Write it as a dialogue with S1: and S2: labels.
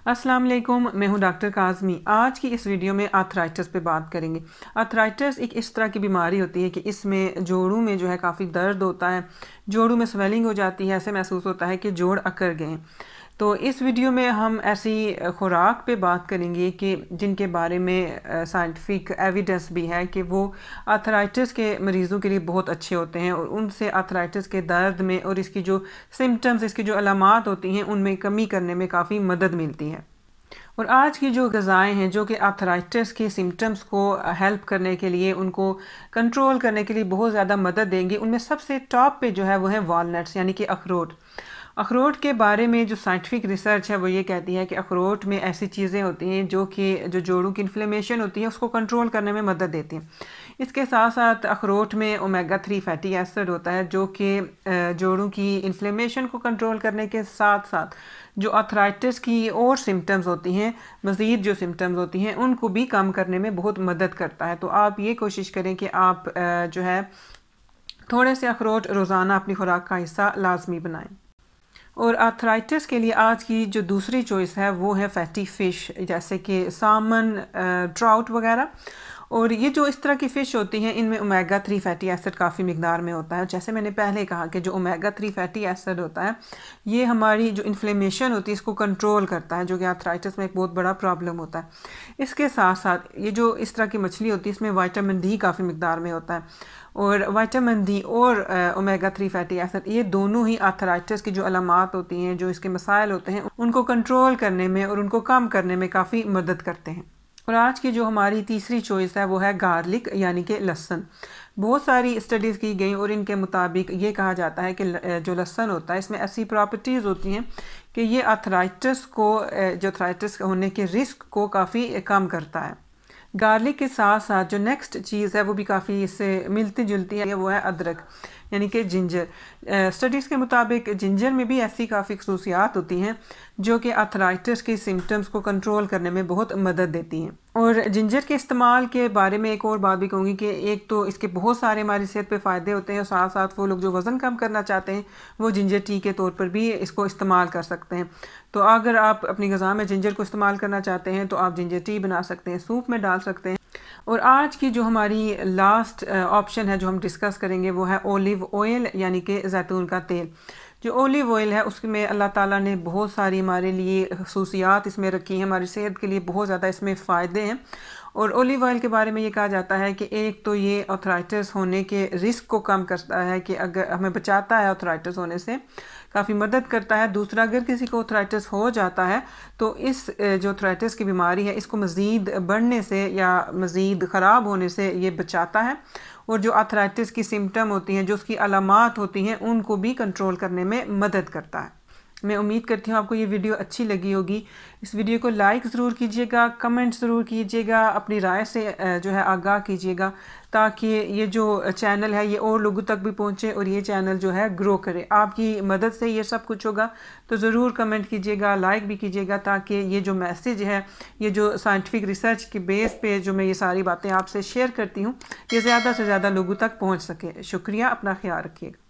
S1: अस्सलाम वालेकुम, मैं हूं डॉक्टर काज़मी। आज की इस वीडियो में आर्थराइटिस पे बात करेंगे। आर्थराइटिस एक इस तरह की बीमारी होती है कि इसमें जोड़ों में जो है काफ़ी दर्द होता है, जोड़ों में स्वेलिंग हो जाती है, ऐसे महसूस होता है कि जोड़ अकड़ गए हैं। तो इस वीडियो में हम ऐसी खुराक पे बात करेंगे कि जिनके बारे में साइंटिफिक एविडेंस भी है कि वो आर्थराइटिस के मरीज़ों के लिए बहुत अच्छे होते हैं और उनसे आर्थराइटिस के दर्द में और इसकी जो सिम्टम्स, इसकी जो अलामात होती हैं उनमें कमी करने में काफ़ी मदद मिलती है। और आज की जो ग़िज़ाएँ हैं जो कि आर्थराइटिस के सिम्टम्स को हेल्प करने के लिए, उनको कंट्रोल करने के लिए बहुत ज़्यादा मदद देंगी, उनमें सबसे टॉप पे जो है वो है वॉलनट्स यानी कि अखरोट। अखरोट के बारे में जो साइंटिफिक रिसर्च है वो ये कहती है कि अखरोट में ऐसी चीज़ें होती हैं जो कि जो जोड़ों की इन्फ्लेमेशन होती है उसको कंट्रोल करने में मदद देती हैं। इसके साथ साथ अखरोट में ओमेगा 3 फैटी एसिड होता है जो कि जोड़ों की इन्फ्लेमेशन को कंट्रोल करने के साथ साथ जो आर्थराइटिस की और सिम्टम्स होती हैं, मज़ीद जो सिम्टम्स होती हैं उनको भी कम करने में बहुत मदद करता है। तो आप ये कोशिश करें कि आप जो है थोड़े से अखरोट रोज़ाना अपनी खुराक का हिस्सा लाजमी बनाएं। और आर्थराइटिस के लिए आज की जो दूसरी चॉइस है वो है फैटी फ़िश, जैसे कि सामन, ट्राउट वगैरह। और ये जो इस तरह की फ़िश होती हैं इनमें ओमेगा 3 फैटी एसिड काफ़ी मिकदार में होता है। जैसे मैंने पहले कहा कि जो ओमेगा 3 फैटी एसिड होता है ये हमारी जो इन्फ्लेमेशन होती है इसको कंट्रोल करता है, जो कि आर्थराइटिस में एक बहुत बड़ा प्रॉब्लम होता है। इसके साथ साथ ये जो इस तरह की मछली होती है इसमें विटामिन डी काफ़ी मिकदार में होता है। और विटामिन डी और ओमेगा 3 फैटी एसिड ये दोनों ही आर्थराइटिस की जो अलामात होती हैं, जो इसके मसाइल होते हैं उनको कंट्रोल करने में और उनको कम करने में काफ़ी मदद करते हैं। और आज की जो हमारी तीसरी चॉइस है वो है गार्लिक यानी कि लहसुन। बहुत सारी स्टडीज़ की गई और इनके मुताबिक ये कहा जाता है कि जो लहसुन होता है इसमें ऐसी प्रॉपर्टीज़ होती हैं कि ये आर्थराइटिस को, जो आर्थराइटिस होने के रिस्क को काफ़ी कम करता है। गार्लिक के साथ साथ जो नेक्स्ट चीज़ है वो भी काफ़ी इससे मिलती जुलती है, वो है अदरक यानी कि जिंजर। स्टडीज़ के मुताबिक जिंजर में भी ऐसी काफ़ी खसूसियात होती हैं जो कि आर्थराइटिस के सिम्टम्स को कंट्रोल करने में बहुत मदद देती हैं। और जिंजर के इस्तेमाल के बारे में एक और बात भी कहूँगी कि एक तो इसके बहुत सारे हमारी सेहत पे फ़ायदे होते हैं और साथ साथ वो लोग जो वज़न कम करना चाहते हैं वो जिंजर टी के तौर पर भी इसको इस्तेमाल कर सकते हैं। तो अगर आप अपनी ग़िज़ा में जिंजर को इस्तेमाल करना चाहते हैं तो आप जिंजर टी बना सकते हैं, सूप में डाल सकते हैं। और आज की जो हमारी लास्ट ऑप्शन है जो हम डिस्कस करेंगे वो है ओलिव ऑयल यानी कि जैतून का तेल। जो ओलिव ऑयल है उसमें अल्लाह ताला ने बहुत सारी हमारे लिए खसूसियात इसमें रखी हैं, हमारी सेहत के लिए बहुत ज़्यादा इसमें फ़ायदे हैं। और ओलिव ऑयल के बारे में ये कहा जाता है कि एक तो ये आर्थराइटिस होने के रिस्क को कम करता है, कि अगर हमें बचाता है आर्थराइटिस होने से, काफ़ी मदद करता है। दूसरा, अगर किसी को आर्थराइटिस हो जाता है तो इस जो आर्थराइटिस की बीमारी है इसको मज़ीद बढ़ने से या मज़ीद ख़राब होने से ये बचाता है। और जो आर्थराइटिस की सिम्टम होती हैं, जो उसकी अलामात होती हैं, उनको भी कंट्रोल करने में मदद करता है। मैं उम्मीद करती हूँ आपको ये वीडियो अच्छी लगी होगी। इस वीडियो को लाइक ज़रूर कीजिएगा, कमेंट ज़रूर कीजिएगा, अपनी राय से जो है आगाह कीजिएगा ताकि ये जो चैनल है ये और लोगों तक भी पहुँचे और ये चैनल जो है ग्रो करे। आपकी मदद से ये सब कुछ होगा, तो ज़रूर कमेंट कीजिएगा, लाइक भी कीजिएगा ताकि ये जो मैसेज है, ये जो साइंटिफिक रिसर्च की बेस पे जो मैं ये सारी बातें आपसे शेयर करती हूँ, ये ज़्यादा से ज़्यादा लोगों तक पहुँच सके। शुक्रिया, अपना ख्याल रखिएगा।